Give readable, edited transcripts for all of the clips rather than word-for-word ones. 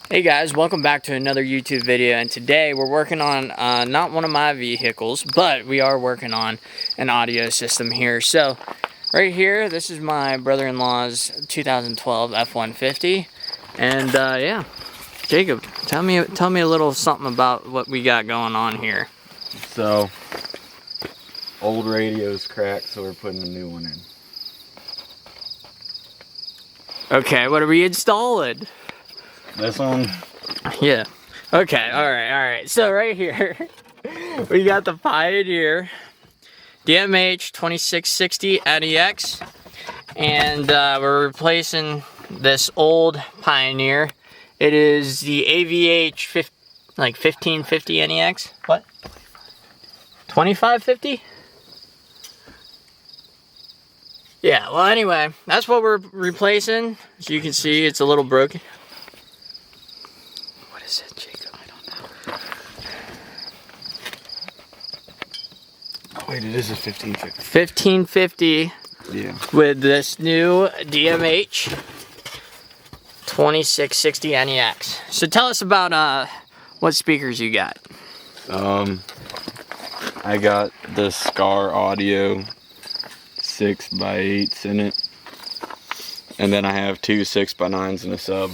Hey guys, welcome back to another YouTube video, and today we're working on not one of my vehicles, but we are working on an audio system here. So right here, this is my brother-in-law's 2012 F-150, and yeah, Jacob, tell me a little something about what we got going on here. So old radio's cracked, so we're putting a new one in. Okay, what are we installing? This one? Yeah. Okay, alright. So right here, we got the Pioneer DMH 2660 NEX, and we're replacing this old Pioneer. It is the AVH 1550 NEX. What? 2550? Yeah, well anyway, that's what we're replacing. As you can see, it's a little broken. What is it, Jacob? I don't know. Oh wait, it is a 1550. 1550. Yeah. With this new DMH 2660 NEX. So tell us about what speakers you got. I got the Scar Audio 6x8s in it, and then I have two 6x9s in a sub.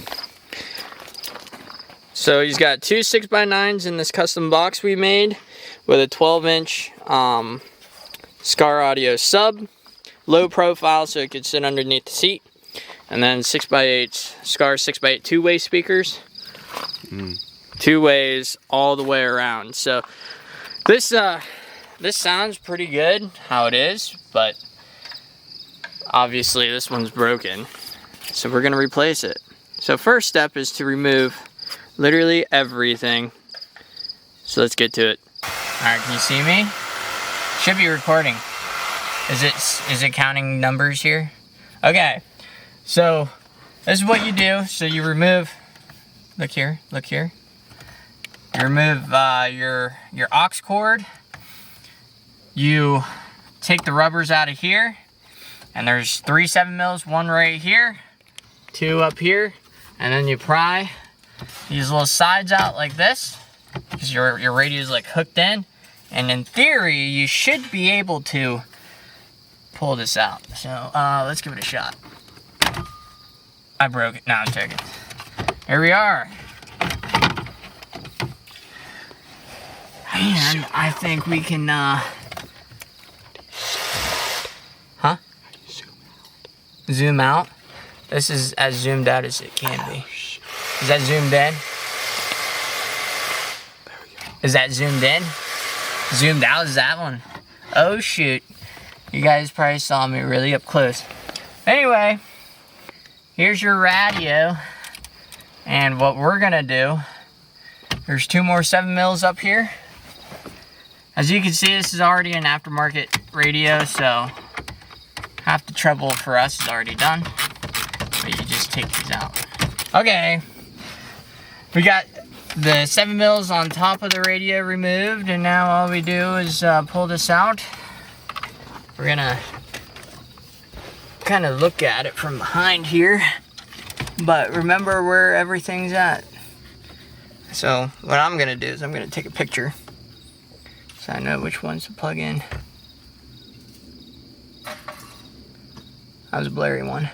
So he's got two 6x9s in this custom box we made with a 12-inch Scar Audio sub, low profile so it could sit underneath the seat, and then 6x8 Scar 6x8 two-way speakers, two ways all the way around. So this sounds pretty good how it is, but obviously this one's broken, so we're gonna replace it. So first step is to remove literally everything. So let's get to it. Alright, can you see me? Should be recording. Is it counting numbers here? Okay. So this is what you do. So you remove, look here. You remove your aux cord. You take the rubbers out of here, and there's 3 7mm, one right here, 2 up here, and then you pry these little sides out like this, because your radio is like hooked in, and in theory you should be able to pull this out. So let's give it a shot. I broke it. No, I'm joking. Here we are. And I think we can zoom out. This is as zoomed out as it can be. Is that zoomed in? There we go. Is that zoomed in? Zoomed out is that one. Oh shoot. You guys probably saw me really up close. Anyway, here's your radio. And what we're gonna do, there's 2 more 7mm up here. As you can see, this is already an aftermarket radio, so half the trouble for us is already done. But you just take these out. Okay. We got the 7mm on top of the radio removed, and now all we do is pull this out. We're gonna kind of look at it from behind here, but remember where everything's at. So what I'm gonna do is I'm gonna take a picture so I know which ones to plug in. That was a blurry one.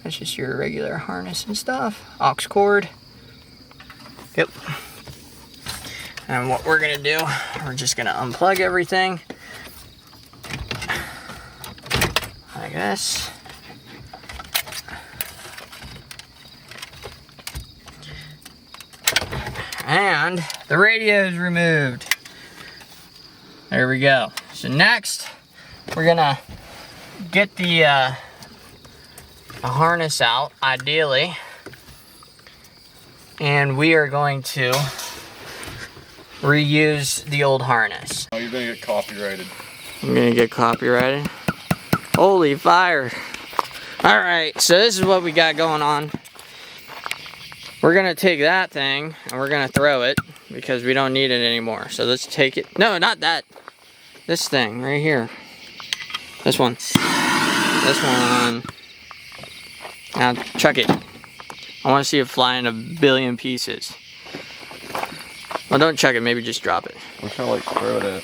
That's just your regular harness and stuff. Aux cord. Yep. And what we're gonna do, we're just gonna unplug everything. Like this. And the radio is removed. There we go. So next, we're gonna get the harness out, ideally, and we are going to reuse the old harness. Oh, you're gonna get copyrighted. I'm gonna get copyrighted. Holy fire. Alright, so this is what we got going on. We're gonna take that thing and we're gonna throw it because we don't need it anymore. So let's take it. No, not that. This thing right here. This one. This one. Now chuck it. I want to see it fly in a billion pieces. Well, don't chuck it, maybe just drop it. Where should I like throw it at?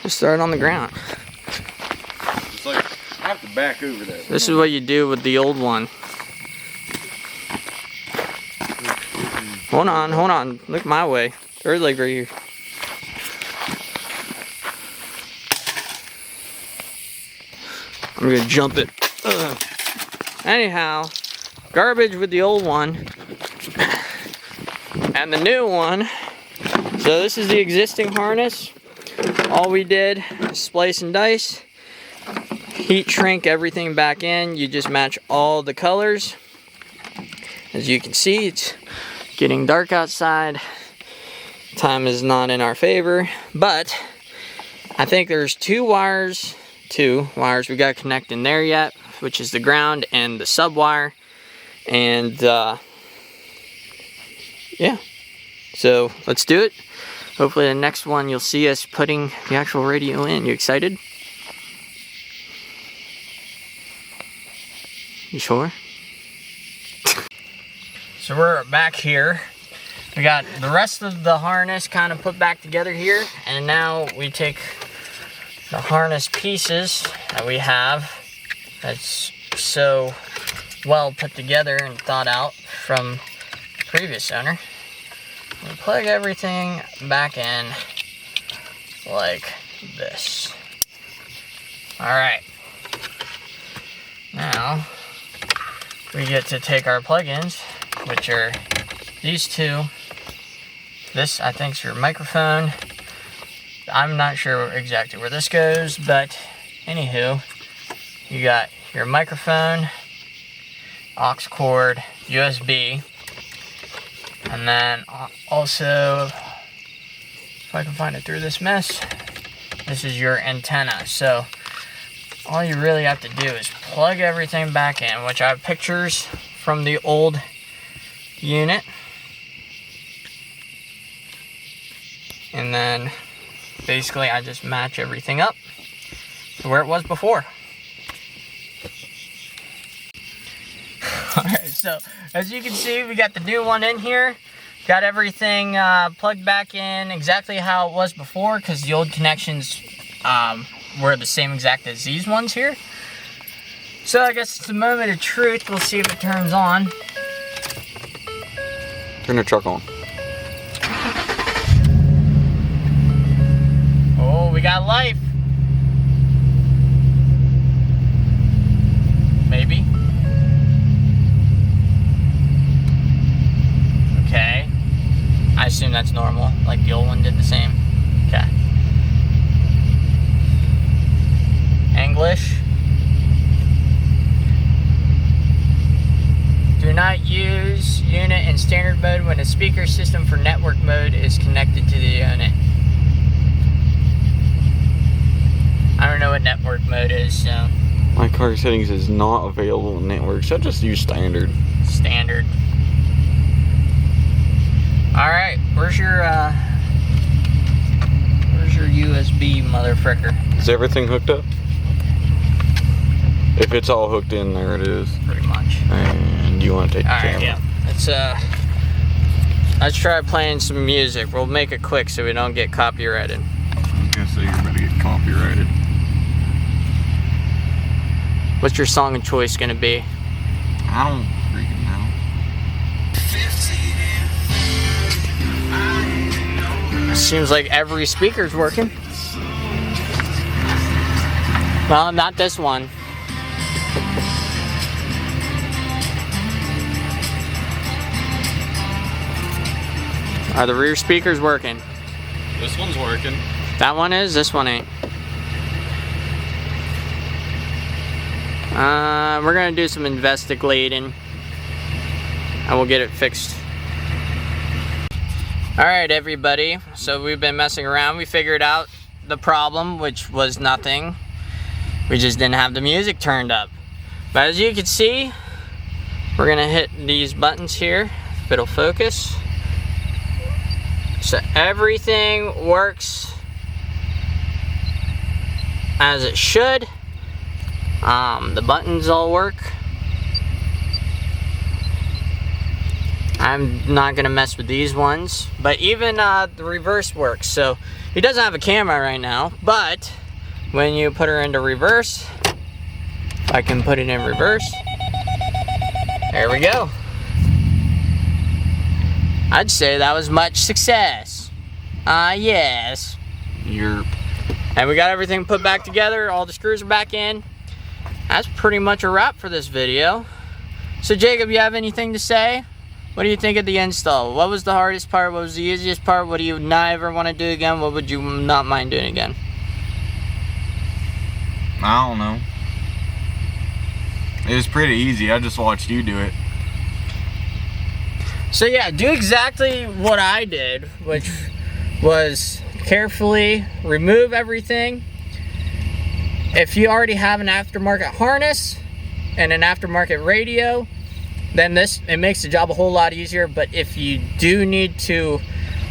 Just throw it on the ground. It's like, I have to back over that. This is what you do with the old one. Hold on. Look my way. Third leg right here. I'm gonna jump it. Ugh. Anyhow, garbage with the old one and the new one. So this is the existing harness. All we did is splice and dice, heat shrink everything back in. You just match all the colors. As you can see, it's getting dark outside. Time is not in our favor, but I think there's two wires we got to connect in there yet, which is the ground and the sub wire. And yeah, so let's do it. Hopefully the next one you'll see us putting the actual radio in. You excited? You sure? So we're back here. We got the rest of the harness kind of put back together here, and now we take the harness pieces that we have that's so well put together and thought out from the previous owner. We plug everything back in like this. Alright. Now we get to take our plugins, which are these two. This, I think, is your microphone. I'm not sure exactly where this goes, but anywho, you got your microphone, aux cord, USB, and then also, if I can find it through this mess, this is your antenna. So all you really have to do is plug everything back in, which I have pictures from the old unit. And then basically I just match everything up to where it was before. Alright, so as you can see, we got the new one in here. Got everything plugged back in exactly how it was before, because the old connections were the same exact as these ones here. So I guess it's a moment of truth. We'll see if it turns on. Turn the truck on. Oh, we got life. Maybe. Okay. I assume that's normal, like the old one did the same. Okay. English. Do not use unit in standard mode when a speaker system for network mode is connected to the unit. I don't know what network mode is, so. My car settings is not available in network, so just use standard. Standard. Alright, where's your USB, motherfricker? Is everything hooked up? If it's all hooked in, there it is. Pretty much. And you want to take the camera? Alright, yeah. Let's try playing some music. We'll make it quick so we don't get copyrighted. Okay, so you're about to get copyrighted. What's your song of choice gonna be? I don't freaking know. Seems like every speaker's working. Well, not this one. Are the rear speakers working? This one's working. That one is, this one ain't. We're gonna do some investigating and we'll get it fixed. Alright everybody, so we've been messing around. We figured out the problem, which was nothing. We just didn't have the music turned up. But as you can see, we're gonna hit these buttons here, if it'll focus. So everything works as it should. The buttons all work. I'm not gonna mess with these ones, but even the reverse works. So he doesn't have a camera right now, but when you put her into reverse, if I can put it in reverse, there we go. I'd say that was much success. Yes. Yerp. And we got everything put back together, all the screws are back in. That's pretty much a wrap for this video. So Jacob, you have anything to say? What do you think of the install? What was the hardest part? What was the easiest part? What do you not ever want to do again? What would you not mind doing again? I don't know. It was pretty easy. I just watched you do it. So yeah, do exactly what I did, which was carefully remove everything. If you already have an aftermarket harness and an aftermarket radio, then it makes the job a whole lot easier. But if you do need to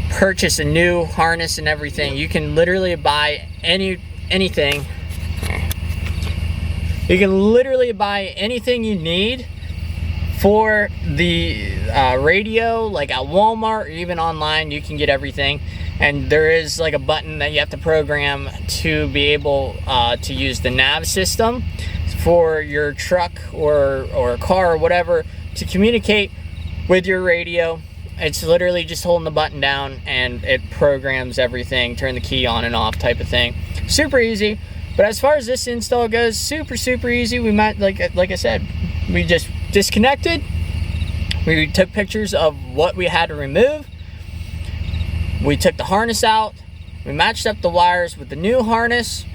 purchase a new harness and everything, you can literally buy anything. You can literally buy anything you need for the radio, like at Walmart or even online. You can get everything, and there is like a button that you have to program to be able to use the nav system for your truck or car or whatever to communicate with your radio. It's literally just holding the button down and it programs everything, turn the key on and off type of thing. Super easy. But as far as this install goes, super easy. We might, like I said, we just disconnected. We took pictures of what we had to remove. We took the harness out. We matched up the wires with the new harness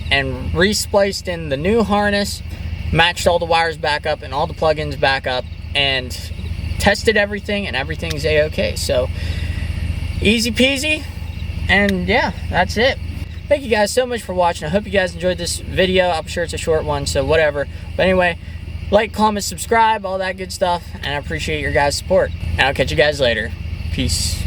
and re-spliced in the new harness. Matched all the wires back up and all the plugins back up and tested everything, and everything's a-okay. So easy peasy, and yeah, that's it. Thank you guys so much for watching. I hope you guys enjoyed this video. I'm sure it's a short one, so whatever. But anyway, like, comment, subscribe, all that good stuff, and I appreciate your guys' support. And I'll catch you guys later. Peace.